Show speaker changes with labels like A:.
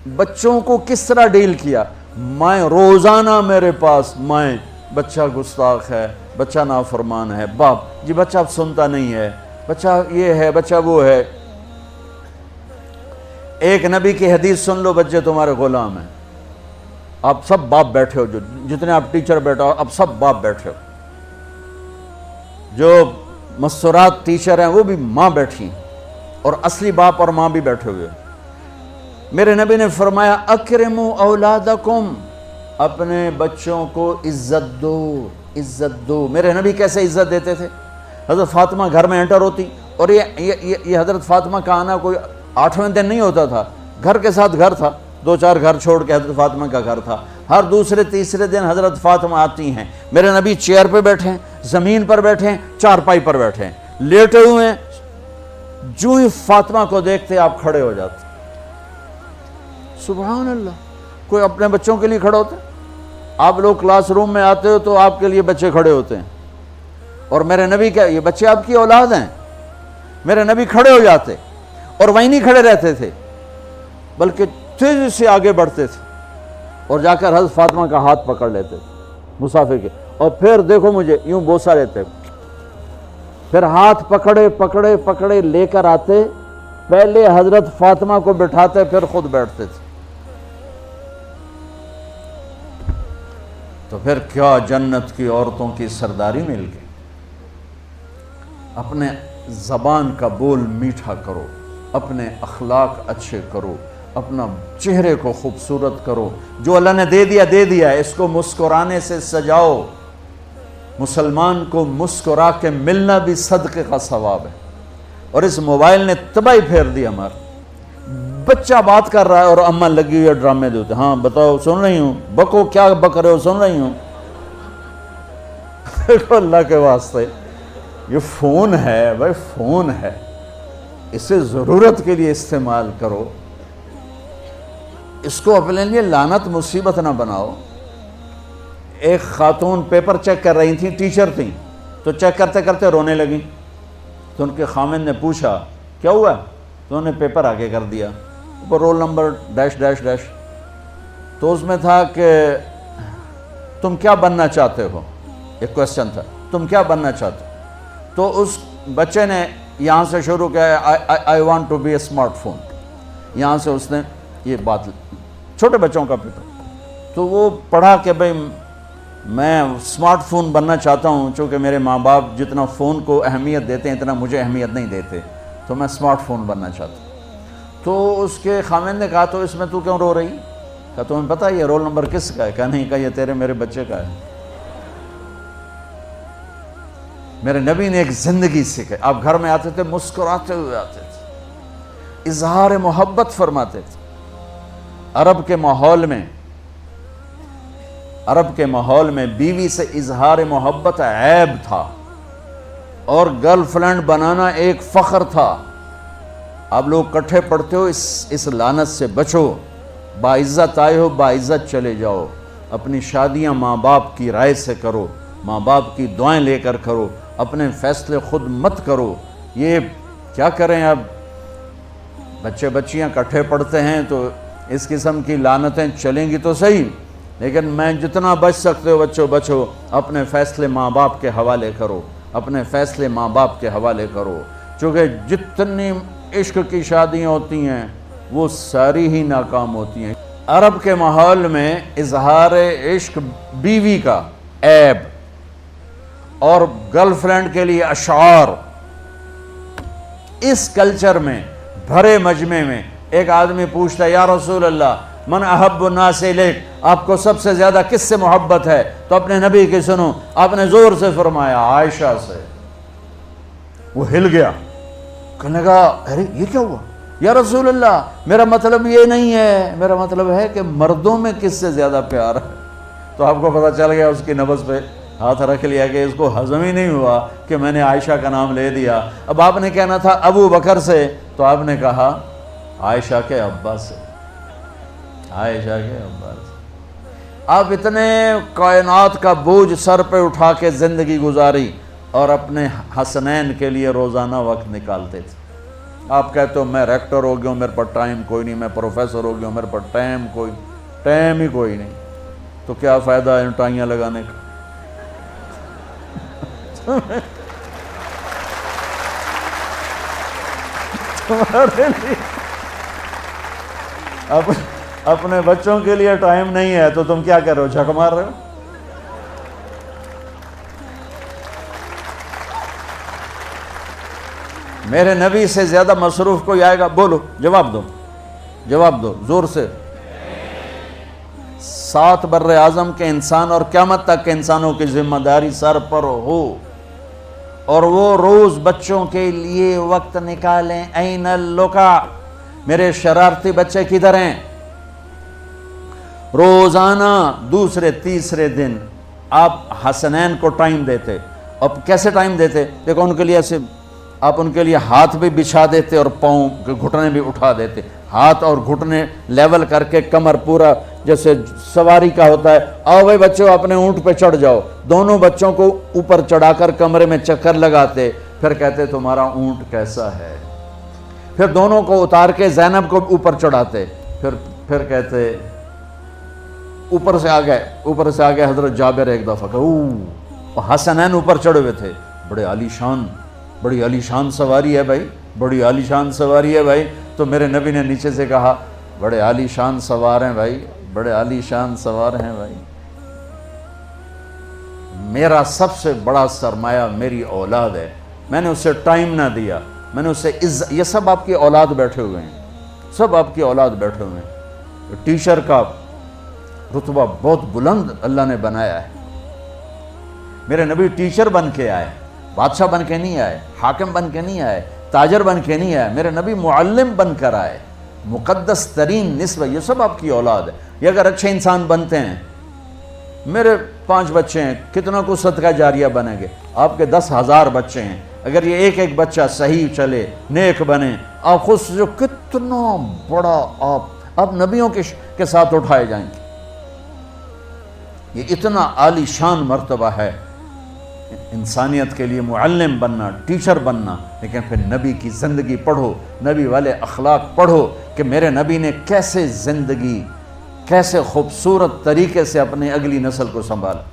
A: بچوں کو کس طرح ڈیل کیا. میں روزانہ میرے پاس بچہ گستاخ ہے، بچہ نافرمان ہے، باپ جی بچہ اب سنتا نہیں ہے، بچہ یہ ہے، بچہ وہ ہے. ایک نبی کی حدیث سن لو، بچے تمہارے غلام ہیں. آپ سب باپ بیٹھے ہو، جو جتنے آپ ٹیچر بیٹھا ہو اب سب باپ بیٹھے ہو. جو مستورات ٹیچر ہیں وہ بھی ماں بیٹھی ہیں، اور اصلی باپ اور ماں بھی بیٹھے ہوئے. میرے نبی نے فرمایا اکرموا اولادکم، اپنے بچوں کو عزت دو، عزت دو. میرے نبی کیسے عزت دیتے تھے؟ حضرت فاطمہ گھر میں انٹر ہوتی، اور یہ حضرت فاطمہ کا آنا کوئی 8ویں دن نہیں ہوتا تھا، گھر کے ساتھ گھر تھا. 2-4 گھر چھوڑ کے حضرت فاطمہ کا گھر تھا. ہر دوسرے تیسرے دن حضرت فاطمہ آتی ہیں. میرے نبی چیئر پہ بیٹھے ہیں، زمین پر بیٹھے ہیں، چارپائی پر بیٹھے ہیں، لیٹے ہوئے ہیں. جو ہی فاطمہ کو دیکھتے آپ کھڑے ہو جاتے. سبحان اللہ. کوئی اپنے بچوں کے لیے کھڑے ہوتے ہیں؟ آپ لوگ کلاس روم میں آتے ہو تو آپ کے لیے بچے کھڑے ہوتے ہیں، اور میرے نبی کیا یہ بچے آپ کی اولاد ہیں؟ میرے نبی کھڑے ہو جاتے، اور وہیں نہیں کھڑے رہتے تھے بلکہ تیزی سے آگے بڑھتے تھے اور جا کر حضرت فاطمہ کا ہاتھ پکڑ لیتے تھے مسافر کے، اور پھر دیکھو مجھے یوں بوسہ لیتے، پھر ہاتھ پکڑے پکڑے پکڑے لے کر آتے. پہلے حضرت فاطمہ کو بٹھاتے پھر خود بیٹھتے تھے. تو پھر کیا جنت کی عورتوں کی سرداری مل گئی. اپنے زبان کا بول میٹھا کرو، اپنے اخلاق اچھے کرو، اپنا چہرے کو خوبصورت کرو. جو اللہ نے دے دیا ہے، اس کو مسکرانے سے سجاؤ. مسلمان کو مسکرا کے ملنا بھی صدقے کا ثواب ہے. اور اس موبائل نے تباہی پھیر دی ہمارا. بچہ بات کر رہا ہے اور اماں لگی ہوئی ہے ڈرامے دیتے، ہاں بتاؤ سن رہی ہوں، بکو کیا بک رہے ہو، سن رہی ہوں. دیکھو اللہ کے واسطے یہ فون ہے بھائی، فون ہے، اسے ضرورت کے لیے استعمال کرو. اس کو اپنے لیے لعنت مصیبت نہ بناؤ. ایک خاتون پیپر چیک کر رہی تھیں، ٹیچر تھیں، تو چیک کرتے کرتے رونے لگیں. تو ان کے خامند نے پوچھا کیا ہوا؟ تو انہوں نے پیپر آگے کر دیا، roll number dash dash dash. تو اس میں تھا کہ تم کیا بننا چاہتے ہو، ایک کویسچن تھا، تم کیا بننا چاہتے ہو. تو اس بچے نے یہاں سے شروع کیا، I want to be a smartphone. یہاں سے اس نے یہ بات، چھوٹے بچوں کا پیپر. تو وہ پڑھا کہ بھئی میں اسمارٹ فون بننا چاہتا ہوں، چونکہ میرے ماں باپ جتنا فون کو اہمیت دیتے ہیں اتنا مجھے اہمیت نہیں دیتے، تو میں اسمارٹ فون بننا چاہتا ہوں. تو اس کے خامند نے کہا تو اس میں تو کیوں رو رہی؟ کہا تمہیں پتہ یہ رول نمبر کس کا ہے؟ کہا نہیں. کہا یہ تیرے میرے بچے کا ہے. میرے نبی نے ایک زندگی سکھائی. آپ گھر میں آتے تھے مسکراتے ہوئے آتے تھے، اظہار محبت فرماتے تھے. عرب کے ماحول میں بیوی سے اظہار محبت عیب تھا، اور گرل فرینڈ بنانا ایک فخر تھا. آپ لوگ کٹھے پڑھتے ہو، اس لعنت سے بچو. باعزت آئے ہو، باعزت چلے جاؤ. اپنی شادیاں ماں باپ کی رائے سے کرو، ماں باپ کی دعائیں لے کر کرو، اپنے فیصلے خود مت کرو. یہ کیا کریں، اب بچے بچیاں کٹھے پڑھتے ہیں تو اس قسم کی لعنتیں چلیں گی تو صحیح، لیکن میں جتنا بچ سکتے ہو بچو بچو. اپنے فیصلے ماں باپ کے حوالے کرو، اپنے فیصلے ماں باپ کے حوالے کرو. چونکہ جتنی عشق کی شادیاں ہوتی ہیں وہ ساری ہی ناکام ہوتی ہیں. عرب کے ماحول میں اظہار عشق بیوی کا عیب، اور گرل فرینڈ کے لیے اشعار. اس کلچر میں بھرے مجمع میں ایک آدمی پوچھتا ہے یا رسول اللہ من احب الناس الیک، آپ کو سب سے زیادہ کس سے محبت ہے؟ تو اپنے نبی کی سنو. آپ نے زور سے فرمایا عائشہ سے. وہ ہل گیا، کہنے لگا ارے یہ کیا ہوا یا رسول اللہ، میرا مطلب یہ نہیں ہے، میرا مطلب ہے کہ مردوں میں کس سے زیادہ پیار ہے. تو آپ کو پتہ چل گیا، اس کی نبض پہ ہاتھ رکھ لیا کہ اس کو ہضم ہی نہیں ہوا کہ میں نے عائشہ کا نام لے دیا. اب آپ نے کہنا تھا ابو بکر سے، تو آپ نے کہا عائشہ کے ابا سے، عائشہ کے ابا سے. آپ اتنے کائنات کا بوجھ سر پہ اٹھا کے زندگی گزاری، اور اپنے حسنین کے لیے روزانہ وقت نکالتے تھے. آپ کہتے ہو میں ریکٹر ہو گیا ہوں، میرے پاس ٹائم کوئی نہیں، میں پروفیسر ہو گیا ہوں، میرے پاس ٹائم ہی کوئی نہیں، تو کیا فائدہ ہے ٹائیاں لگانے کا؟ تمہارے لیے اپنے بچوں کے لیے ٹائم نہیں ہے تو تم کیا کر رہے ہو، جھک مار رہے ہو؟ میرے نبی سے زیادہ مصروف کوئی آئے گا؟ بولو، جواب دو زور سے۔ 7 بر اعظم کے انسان اور قیامت تک کے انسانوں کی ذمہ داری سر پر ہو، اور وہ روز بچوں کے لیے وقت نکالیں۔ این اللقا، میرے شرارتی بچے کدھر ہیں؟ روزانہ دوسرے تیسرے دن آپ حسنین کو ٹائم دیتے۔ اب کیسے ٹائم دیتے؟ دیکھو ان کے لیے ایسے آپ ان کے لیے ہاتھ بھی بچھا دیتے اور پاؤں کے گھٹنے بھی اٹھا دیتے، ہاتھ اور گھٹنے لیول کر کے، کمر پورا جیسے سواری کا ہوتا ہے۔ آؤ بھائی بچوں اپنے اونٹ پہ چڑھ جاؤ، دونوں بچوں کو اوپر چڑھا کر کمرے میں چکر لگاتے، پھر کہتے تمہارا اونٹ کیسا ہے، پھر دونوں کو اتار کے زینب کو اوپر چڑھاتے، پھر کہتے اوپر سے آ گئے حضرت جابر ایک دفعہ کہ حسنین اوپر چڑھے ہوئے تھے، بڑی عالی شان سواری ہے بھائی، بڑی عالی شان سواری ہے بھائی، تو میرے نبی نے نیچے سے کہا بڑے عالی شان سوار ہیں بھائی، بڑے عالی شان سوار ہیں بھائی، میرا سب سے بڑا سرمایہ میری اولاد ہے، میں نے اسے ٹائم نہ دیا، میں نے اسے یہ سب آپ کی اولاد بیٹھے ہوئے ہیں، سب آپ کی اولاد بیٹھے ہوئے ہیں۔ ٹیچر کا رتبہ بہت بلند اللہ نے بنایا ہے، میرے نبی ٹیچر بن کے آئے، بادشاہ بن کے نہیں آئے، حاکم بن کے نہیں آئے، تاجر بن کے نہیں آئے، میرے نبی معلم بن کر آئے، مقدس ترین نسبت، یہ سب آپ کی اولاد ہے۔ یہ اگر اچھے انسان بنتے ہیں، میرے 5 بچے ہیں، کتنا کو صدقہ جاریہ بنیں گے؟ آپ کے 10,000 بچے ہیں، اگر یہ ایک بچہ صحیح چلے، نیک بنے، آپ خود سے جو کتنا بڑا آپ نبیوں کے ساتھ اٹھائے جائیں گے۔ یہ اتنا عالی شان مرتبہ ہے انسانیت کے لیے، معلم بننا، ٹیچر بننا، لیکن پھر نبی کی زندگی پڑھو، نبی والے اخلاق پڑھو کہ میرے نبی نے کیسے زندگی، کیسے خوبصورت طریقے سے اپنی اگلی نسل کو سنبھالا۔